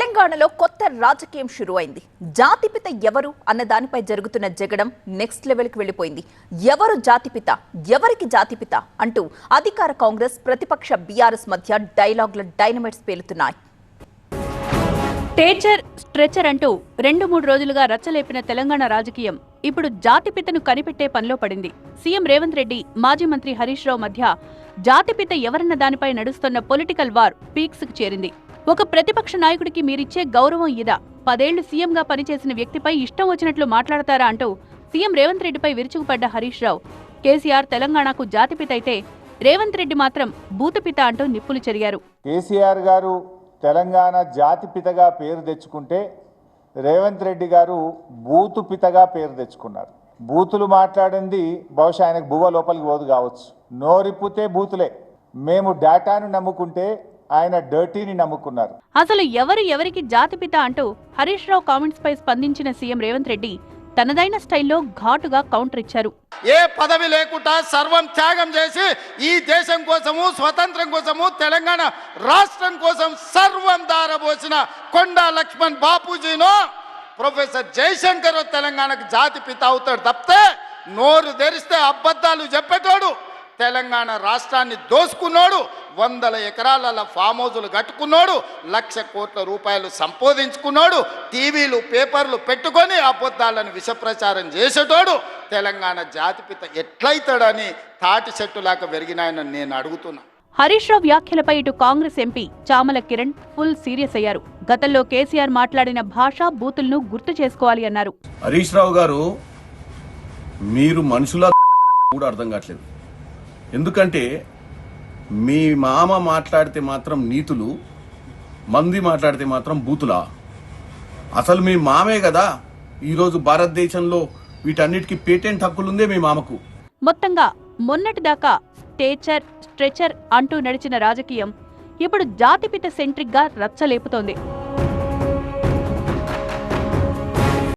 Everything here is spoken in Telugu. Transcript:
తెలంగాణలో కొత్త రాజకీయం షురు అయింది. జాతిపిత ఎవరు అన్న దానిపై జరుగుతున్న జగడం నెక్స్ట్ లెవెల్కి వెళ్ళిపోయింది. ఎవరు జాతిపిత, ఎవరికి జాతిపిత అంటూ అధికార కాంగ్రెస్, ప్రతిపక్ష బీఆర్ఎస్ మధ్య డైలాగుల డైనమైట్స్ పేలుతున్నాయి. టీచర్ స్ట్రెచర్ అంటూ 2-3 రోజులుగా రచ్చలేపిన తెలంగాణ రాజకీయం ఇప్పుడు జాతిపితను కనిపెట్టే పనిలో పడింది. సీఎం రేవంత్ రెడ్డి, మాజీ మంత్రి హరీష్ రావు మధ్య జాతిపిత ఎవరన్న దానిపై నడుస్తున్న పొలిటికల్ వార్ పీక్స్ కు చేరింది. ఒక ప్రతిపక్ష నాయకుడికి మీరిచ్చే గౌరవం ఇదా? 10 ఏళ్లు సీఎంగా పనిచేసిన వ్యక్తిపై ఇష్టం వచ్చినట్లు మాట్లాడతారా అంటూ సీఎం రేవంత్ రెడ్డిపై విరుచుకుపడ్డ హరీష్ రావు, కేసీఆర్ తెలంగాణకు జాతిపిత అయితే రేవంత్ రెడ్డి మాత్రం భూతపిత అంటూ నిప్పులు చెరిగారు. కేసీఆర్ గారు తెలంగాణ జాతిపితగా పేరు తెచ్చుకుంటే రేవంత్ రెడ్డి గారు బూతుపితగా పేరు తెచ్చుకున్నారు. బూతులు మాట్లాడింది బహుశా ఆయనకు బువ్వ లోపలికి పోదు కావచ్చు. నోరిప్పుతే బూతులే. మేము డేటాను నమ్ముకుంటే ఆయన డర్టీని నమ్ముకున్నారు. అసలు ఎవరికి జాతిపిత అంటూ హరీష్ రావు కామెంట్స్ పై స్పందించిన సీఎం రేవంత్ రెడ్డి తనదైన స్టైల్లో ఘాటుగా కౌంటర్ ఇచ్చారు. ఏ పదవి లేకుండా సర్వం త్యాగం చేసి ఈ దేశం కోసము, స్వతంత్రం కోసము, తెలంగాణ రాష్ట్రం కోసం సర్వం దారబోసిన కొండా లక్ష్మణ్ బాపూజీనో ప్రొఫెసర్ జయశంకర్ తెలంగాణకు జాతిపిత అవుతాడు తప్పితే నోరు తెరిస్తే అబద్ధాలు చెప్పేటోడు, తెలంగాణ రాష్ట్రాన్ని దోసుకున్నాడు, 100 ఎకరాల ఫామ్ హౌజులు కట్టుకున్నాడు, 1,00,000 కోట్ల రూపాయలు సంపాదించుకున్నాడు, టీవీలు పేపర్లు పెట్టుకొని అబద్ధాలను విషప్రచారం చేసేటోడు తెలంగాణ జాతిపిత ఎట్లయితాడని తాటి చెట్టులాగా పెరిగినాయని నేను అడుగుతున్నా. హరీష్ రావు వ్యాఖ్యలపై ఇటు Congress MP Chamala Kiran full serious అయ్యారు. గతంలో కేసీఆర్ మాట్లాడిన భాషా బూతులను గుర్తు చేసుకోవాలి అన్నారు. హరీష్ రావు గారు, మీరు మనుషుల కూడా అర్థం కావట్లేదు. ఎందుకంటే మీ మామ మాట్లాడితే మాత్రం నీతులు, మంది మాట్లాడితే మాత్రం బూతులా? అసలు మీ మామే కదా ఈరోజు భారతదేశంలో వీటన్నిటికీ పేటెంట్ హక్కులుందే మీ మామకు. మొత్తంగా మొన్నటిదాకా టీచర్ స్ట్రెచర్ అంటూ నడిచిన రాజకీయం ఇప్పుడు జాతిపిత సెంట్రిక్ గా రచ్చలేపుతోంది.